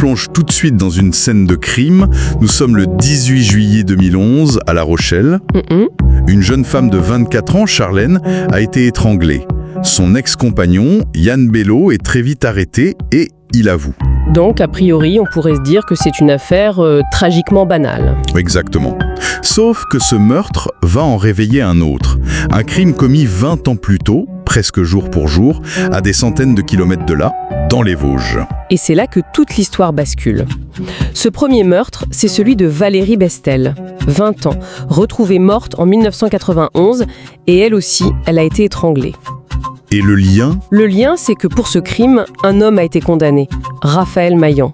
plonge tout de suite dans une scène de crime. Nous sommes le 18 juillet 2011 à La Rochelle. Une jeune femme de 24 ans, Charlène, a été étranglée. Son ex-compagnon, Yann Bello, est très vite arrêté et il avoue. Donc, a priori, on pourrait se dire que c'est une affaire tragiquement banale. Exactement. Sauf que ce meurtre va en réveiller un autre. Un crime commis 20 ans plus tôt, presque jour pour jour, à des centaines de kilomètres de là, dans les Vosges. Et c'est là que toute l'histoire bascule. Ce premier meurtre, c'est celui de Valérie Bestel, 20 ans, retrouvée morte en 1991, et elle aussi, elle a été étranglée. Et le lien ? Le lien, c'est que pour ce crime, un homme a été condamné, Raphaël Maillan.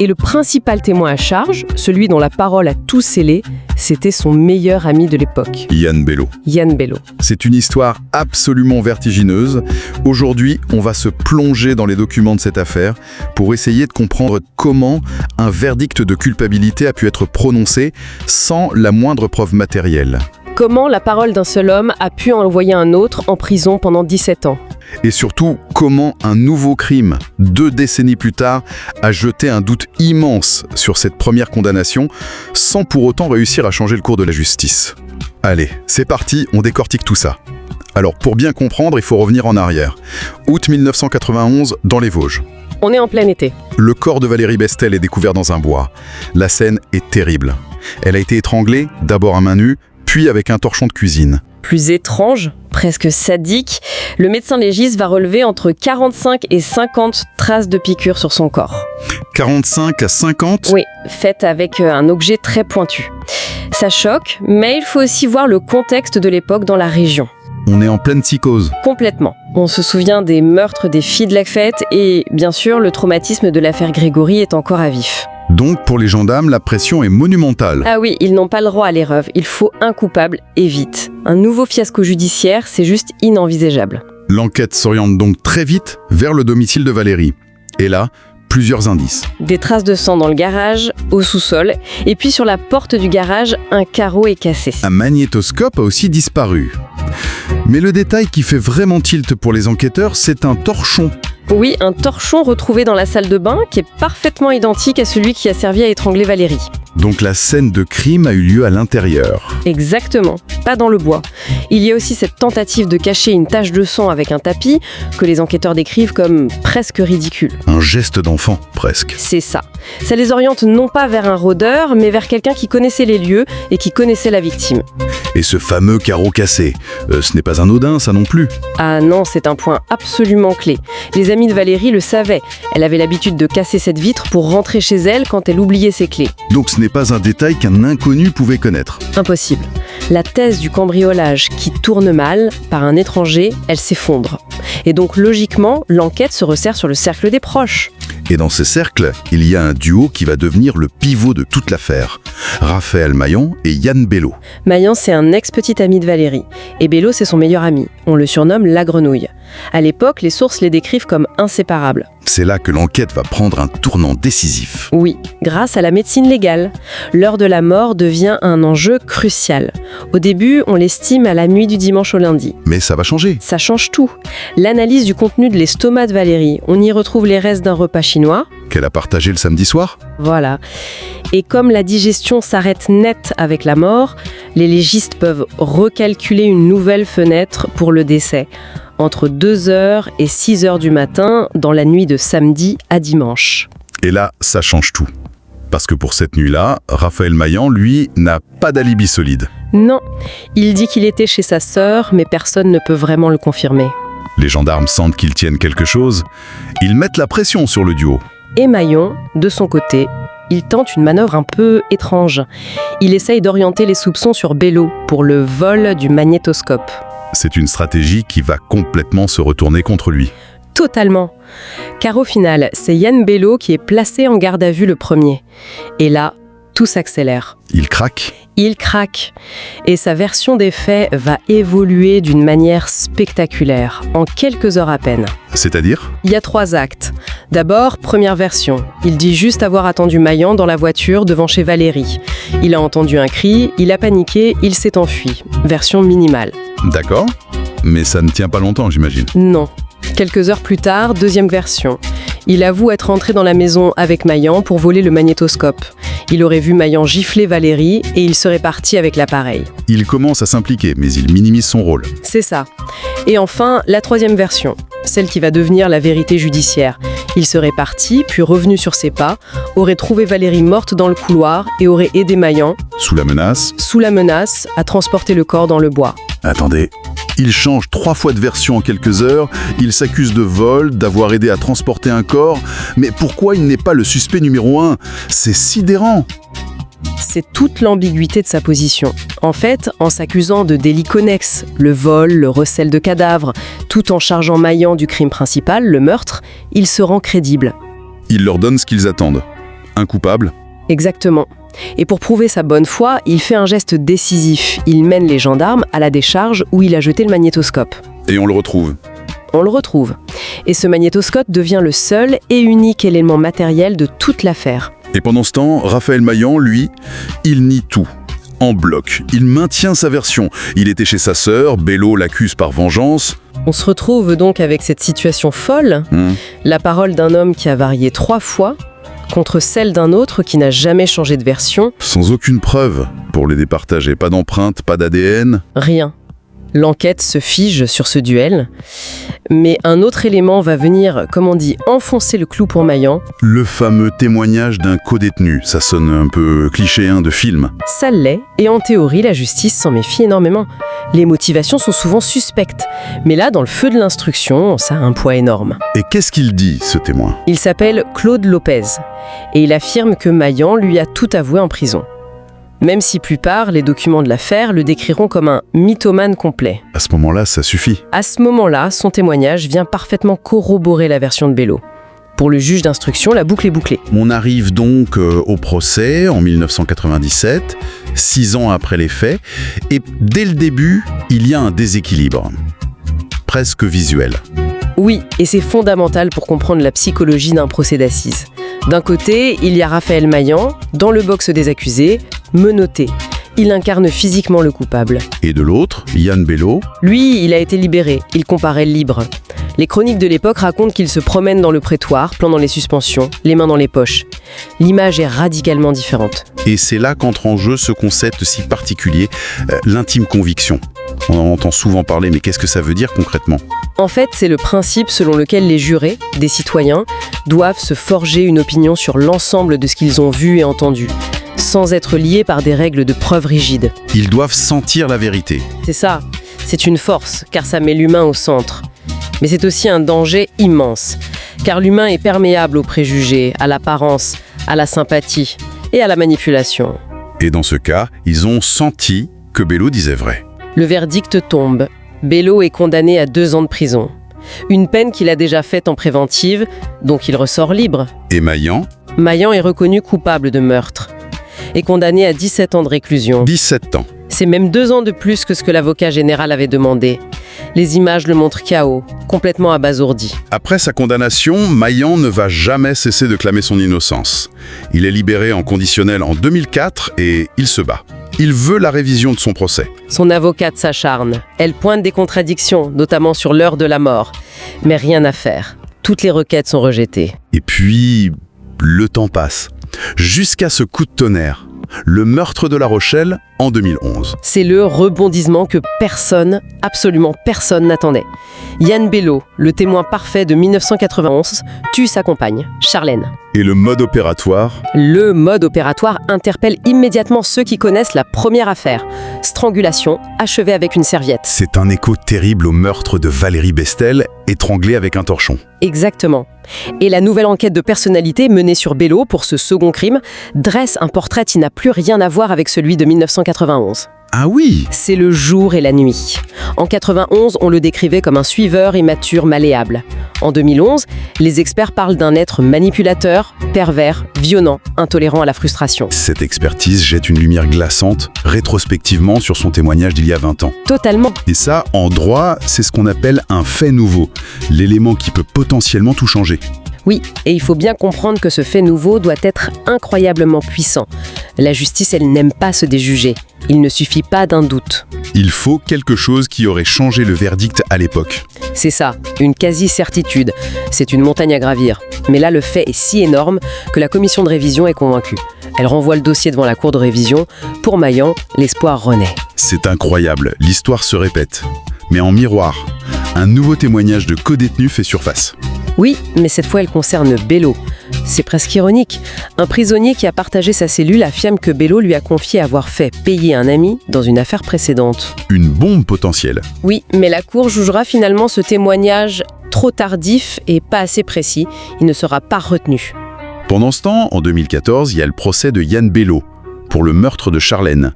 Et le principal témoin à charge, celui dont la parole a tout scellé, c'était son meilleur ami de l'époque. Yann Bello. Yann Bello. C'est une histoire absolument vertigineuse. Aujourd'hui, on va se plonger dans les documents de cette affaire pour essayer de comprendre comment un verdict de culpabilité a pu être prononcé sans la moindre preuve matérielle. Comment la parole d'un seul homme a pu envoyer un autre en prison pendant 17 ans. Et surtout, comment un nouveau crime, 2 décennies plus tard, a jeté un doute immense sur cette première condamnation, sans pour autant réussir à changer le cours de la justice. Allez, c'est parti, on décortique tout ça. Alors, pour bien comprendre, il faut revenir en arrière. Août 1991, dans les Vosges. On est en plein été. Le corps de Valérie Bestel est découvert dans un bois. La scène est terrible. Elle a été étranglée, d'abord à main nue, puis avec un torchon de cuisine. Plus étrange, presque sadique, le médecin légiste va relever entre 45 et 50 traces de piqûres sur son corps. 45 à 50 ? Oui, faites avec un objet très pointu. Ça choque, mais il faut aussi voir le contexte de l'époque dans la région. On est en pleine psychose. Complètement. On se souvient des meurtres des filles de la fête et, bien sûr, le traumatisme de l'affaire Grégory est encore à vif. Donc, pour les gendarmes, la pression est monumentale. Ah oui, ils n'ont pas le droit à l'erreur. Il faut un coupable et vite. Un nouveau fiasco judiciaire, c'est juste inenvisageable. L'enquête s'oriente donc très vite vers le domicile de Valérie. Et là, plusieurs indices. Des traces de sang dans le garage, au sous-sol, et puis sur la porte du garage, un carreau est cassé. Un magnétoscope a aussi disparu. Mais le détail qui fait vraiment tilt pour les enquêteurs, c'est un torchon. Oui, un torchon retrouvé dans la salle de bain qui est parfaitement identique à celui qui a servi à étrangler Valérie. Donc la scène de crime a eu lieu à l'intérieur. Exactement, pas dans le bois. Il y a aussi cette tentative de cacher une tache de sang avec un tapis que les enquêteurs décrivent comme presque ridicule. Un geste d'enfant, presque. C'est ça. Ça les oriente non pas vers un rôdeur, mais vers quelqu'un qui connaissait les lieux et qui connaissait la victime. Et ce fameux carreau cassé, ce n'est pas anodin, ça non plus. Ah non, c'est un point absolument clé. Les amis de Valérie le savaient. Elle avait l'habitude de casser cette vitre pour rentrer chez elle quand elle oubliait ses clés. Donc ce n'est pas un détail qu'un inconnu pouvait connaître. Impossible. La thèse du cambriolage qui tourne mal par un étranger, elle s'effondre. Et donc logiquement, l'enquête se resserre sur le cercle des proches. Et dans ce cercle, il y a un duo qui va devenir le pivot de toute l'affaire. Raphaël Maillan et Yann Bello. Maillan, c'est un ex-petit ami de Valérie. Et Bello, c'est son meilleur ami. On le surnomme la grenouille. À l'époque, les sources les décrivent comme inséparables. C'est là que l'enquête va prendre un tournant décisif. Oui, grâce à la médecine légale. L'heure de la mort devient un enjeu crucial. Au début, on l'estime à la nuit du dimanche au lundi. Mais ça va changer. Ça change tout. L'analyse du contenu de l'estomac de Valérie, on y retrouve les restes d'un repas chinois. Qu'elle a partagé le samedi soir. Voilà. Et comme la digestion s'arrête net avec la mort, les légistes peuvent recalculer une nouvelle fenêtre pour le décès. Entre 2h et 6h du matin, dans la nuit de samedi à dimanche. Et là, ça change tout. Parce que pour cette nuit-là, Raphaël Maillan, lui, n'a pas d'alibi solide. Non, il dit qu'il était chez sa sœur, mais personne ne peut vraiment le confirmer. Les gendarmes sentent qu'ils tiennent quelque chose. Ils mettent la pression sur le duo. Et Maillan, de son côté, il tente une manœuvre un peu étrange. Il essaye d'orienter les soupçons sur Bello pour le vol du magnétoscope. C'est une stratégie qui va complètement se retourner contre lui. Totalement. Car au final, c'est Yann Bello qui est placé en garde à vue le premier. Et là, tout s'accélère. Il craque. Il craque. Et sa version des faits va évoluer d'une manière spectaculaire, en quelques heures à peine. C'est-à-dire ? Il y a 3 actes. D'abord, première version. Il dit juste avoir attendu Maillan dans la voiture devant chez Valérie. Il a entendu un cri, il a paniqué, il s'est enfui. Version minimale. D'accord. Mais ça ne tient pas longtemps, j'imagine. Non. Quelques heures plus tard, deuxième version. Il avoue être entré dans la maison avec Maillan pour voler le magnétoscope. Il aurait vu Maillan gifler Valérie et il serait parti avec l'appareil. Il commence à s'impliquer, mais il minimise son rôle. C'est ça. Et enfin, la troisième version, celle qui va devenir la vérité judiciaire. Il serait parti, puis revenu sur ses pas, aurait trouvé Valérie morte dans le couloir et aurait aidé Maillan, Sous la menace, à transporter le corps dans le bois. Attendez, il change 3 fois de version en quelques heures, il s'accuse de vol, d'avoir aidé à transporter un corps, mais pourquoi il n'est pas le suspect numéro 1? C'est sidérant. C'est toute l'ambiguïté de sa position. En fait, en s'accusant de délits connexes, le vol, le recel de cadavres, tout en chargeant Maillan du crime principal, le meurtre, il se rend crédible. Il leur donne ce qu'ils attendent. Un coupable. Exactement. Et pour prouver sa bonne foi, il fait un geste décisif. Il mène les gendarmes à la décharge où il a jeté le magnétoscope. Et on le retrouve. On le retrouve. Et ce magnétoscope devient le seul et unique élément matériel de toute l'affaire. Et pendant ce temps, Raphaël Maillan, lui, il nie tout. En bloc. Il maintient sa version. Il était chez sa sœur, Bello l'accuse par vengeance. On se retrouve donc avec cette situation folle, la parole d'un homme qui a varié 3 fois, contre celle d'un autre qui n'a jamais changé de version. Sans aucune preuve pour les départager. Pas d'empreinte, pas d'ADN. Rien. L'enquête se fige sur ce duel. Mais un autre élément va venir, comme on dit, enfoncer le clou pour Maillan. Le fameux témoignage d'un codétenu. Ça sonne un peu cliché de film. Ça l'est, et en théorie, la justice s'en méfie énormément. Les motivations sont souvent suspectes. Mais là, dans le feu de l'instruction, ça a un poids énorme. Et qu'est-ce qu'il dit, ce témoin? Il s'appelle Claude Lopez. Et il affirme que Maillan lui a tout avoué en prison. Même si plus tard, les documents de l'affaire le décriront comme un mythomane complet. À ce moment-là, ça suffit. À ce moment-là, son témoignage vient parfaitement corroborer la version de Bello. Pour le juge d'instruction, la boucle est bouclée. On arrive donc au procès en 1997, 6 ans après les faits, et dès le début, il y a un déséquilibre, presque visuel. Oui, et c'est fondamental pour comprendre la psychologie d'un procès d'assises. D'un côté, il y a Raphaël Maillan, dans le box des accusés, menotté. Il incarne physiquement le coupable. Et de l'autre, Yann Bello. Lui, il a été libéré, il comparaît libre. Les chroniques de l'époque racontent qu'il se promène dans le prétoire, pendant les suspensions, les mains dans les poches. L'image est radicalement différente. Et c'est là qu'entre en jeu ce concept si particulier, l'intime conviction. On en entend souvent parler, mais qu'est-ce que ça veut dire concrètement? En fait, c'est le principe selon lequel les jurés, des citoyens, doivent se forger une opinion sur l'ensemble de ce qu'ils ont vu et entendu, sans être liés par des règles de preuve rigides. Ils doivent sentir la vérité. C'est ça, c'est une force, car ça met l'humain au centre. Mais c'est aussi un danger immense, car l'humain est perméable aux préjugés, à l'apparence, à la sympathie et à la manipulation. Et dans ce cas, ils ont senti que Bello disait vrai. Le verdict tombe. Bello est condamné à 2 ans de prison. Une peine qu'il a déjà faite en préventive, donc il ressort libre. Et Maillan? Maillan est reconnu coupable de meurtre et condamné à 17 ans de réclusion. 17 ans. C'est même 2 ans de plus que ce que l'avocat général avait demandé. Les images le montrent KO, complètement abasourdi. Après sa condamnation, Maillan ne va jamais cesser de clamer son innocence. Il est libéré en conditionnel en 2004 et il se bat. Il veut la révision de son procès. Son avocate s'acharne. Elle pointe des contradictions, notamment sur l'heure de la mort. Mais rien à faire. Toutes les requêtes sont rejetées. Et puis, le temps passe. Jusqu'à ce coup de tonnerre. Le meurtre de La Rochelle en 2011. C'est le rebondissement que personne, absolument personne n'attendait. Yann Bello, le témoin parfait de 1991, tue sa compagne, Charlène. Et le mode opératoire? Le mode opératoire interpelle immédiatement ceux qui connaissent la première affaire. Strangulation, achevée avec une serviette. C'est un écho terrible au meurtre de Valérie Bestel, étranglée avec un torchon. Exactement. Et la nouvelle enquête de personnalité menée sur Bello pour ce second crime dresse un portrait qui n'a plus rien à voir avec celui de 1991. Ah oui! C'est le jour et la nuit. En 91, on le décrivait comme un suiveur immature malléable. En 2011, les experts parlent d'un être manipulateur, pervers, violent, intolérant à la frustration. Cette expertise jette une lumière glaçante, rétrospectivement, sur son témoignage d'il y a 20 ans. Totalement. Et ça, en droit, c'est ce qu'on appelle un fait nouveau, l'élément qui peut potentiellement tout changer. Oui, et il faut bien comprendre que ce fait nouveau doit être incroyablement puissant. La justice, elle n'aime pas se déjuger. Il ne suffit pas d'un doute. Il faut quelque chose qui aurait changé le verdict à l'époque. C'est ça, une quasi-certitude. C'est une montagne à gravir. Mais là, le fait est si énorme que la commission de révision est convaincue. Elle renvoie le dossier devant la cour de révision. Pour Maillan, l'espoir renaît. C'est incroyable, l'histoire se répète. Mais en miroir, un nouveau témoignage de codétenu fait surface. Oui, mais cette fois, elle concerne Bello. C'est presque ironique. Un prisonnier qui a partagé sa cellule affirme que Bello lui a confié avoir fait payer un ami dans une affaire précédente. Une bombe potentielle. Oui, mais la cour jugera finalement ce témoignage trop tardif et pas assez précis. Il ne sera pas retenu. Pendant ce temps, en 2014, il y a le procès de Yann Bello pour le meurtre de Charlène.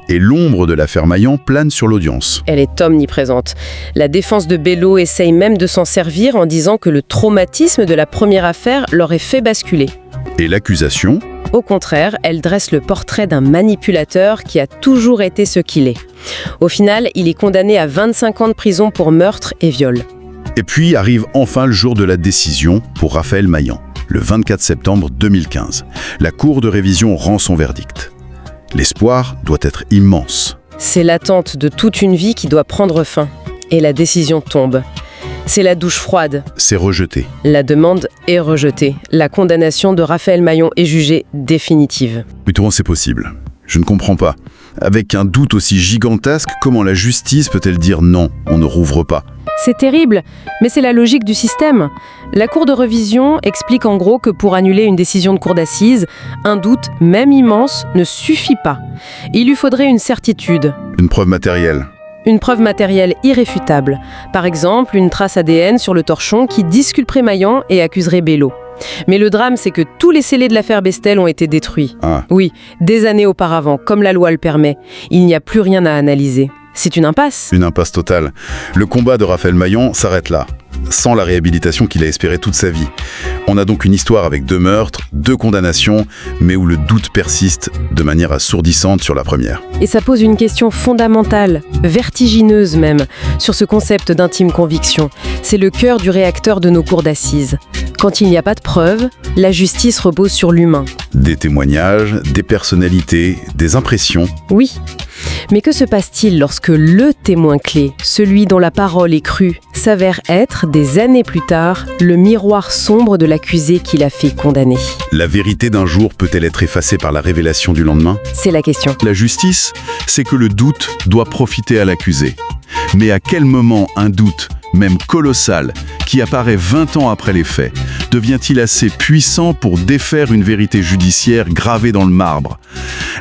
Et l'ombre de l'affaire Maillan plane sur l'audience. Elle est omniprésente. La défense de Bello essaye même de s'en servir en disant que le traumatisme de la première affaire l'aurait fait basculer. Et l'accusation ? Au contraire, elle dresse le portrait d'un manipulateur qui a toujours été ce qu'il est. Au final, il est condamné à 25 ans de prison pour meurtre et viol. Et puis arrive enfin le jour de la décision pour Raphaël Maillan, le 24 septembre 2015. La cour de révision rend son verdict. L'espoir doit être immense. C'est l'attente de toute une vie qui doit prendre fin. Et la décision tombe. C'est la douche froide. C'est rejeté. La demande est rejetée. La condamnation de Raphaël Maillan est jugée définitive. Mais comment c'est possible ? Je ne comprends pas. Avec un doute aussi gigantesque, comment la justice peut-elle dire non, on ne rouvre pas ? C'est terrible, mais c'est la logique du système. La cour de révision explique en gros que pour annuler une décision de cour d'assises, un doute, même immense, ne suffit pas. Il lui faudrait une certitude. Une preuve matérielle. Une preuve matérielle irréfutable. Par exemple, une trace ADN sur le torchon qui disculperait Maillan et accuserait Bello. Mais le drame, c'est que tous les scellés de l'affaire Bestel ont été détruits. Ah. Oui, des années auparavant, comme la loi le permet. Il n'y a plus rien à analyser. C'est une impasse. Une impasse totale. Le combat de Raphaël Maillan s'arrête là, sans la réhabilitation qu'il a espérée toute sa vie. On a donc une histoire avec 2 meurtres, 2 condamnations, mais où le doute persiste de manière assourdissante sur la première. Et ça pose une question fondamentale, vertigineuse même, sur ce concept d'intime conviction. C'est le cœur du réacteur de nos cours d'assises. Quand il n'y a pas de preuves, la justice repose sur l'humain. Des témoignages, des personnalités, des impressions. Oui. Mais que se passe-t-il lorsque le témoin clé, celui dont la parole est crue, s'avère être, des années plus tard, le miroir sombre de l'accusé qui l'a fait condamner ? La vérité d'un jour peut-elle être effacée par la révélation du lendemain ? C'est la question. La justice, c'est que le doute doit profiter à l'accusé. Mais à quel moment un doute, même colossal, qui apparaît 20 ans après les faits, devient-il assez puissant pour défaire une vérité judiciaire gravée dans le marbre ?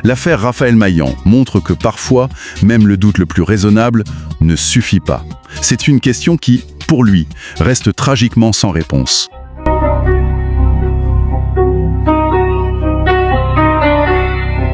L'affaire Raphaël Maillan montre que parfois, même le doute le plus raisonnable ne suffit pas. C'est une question qui, pour lui, reste tragiquement sans réponse.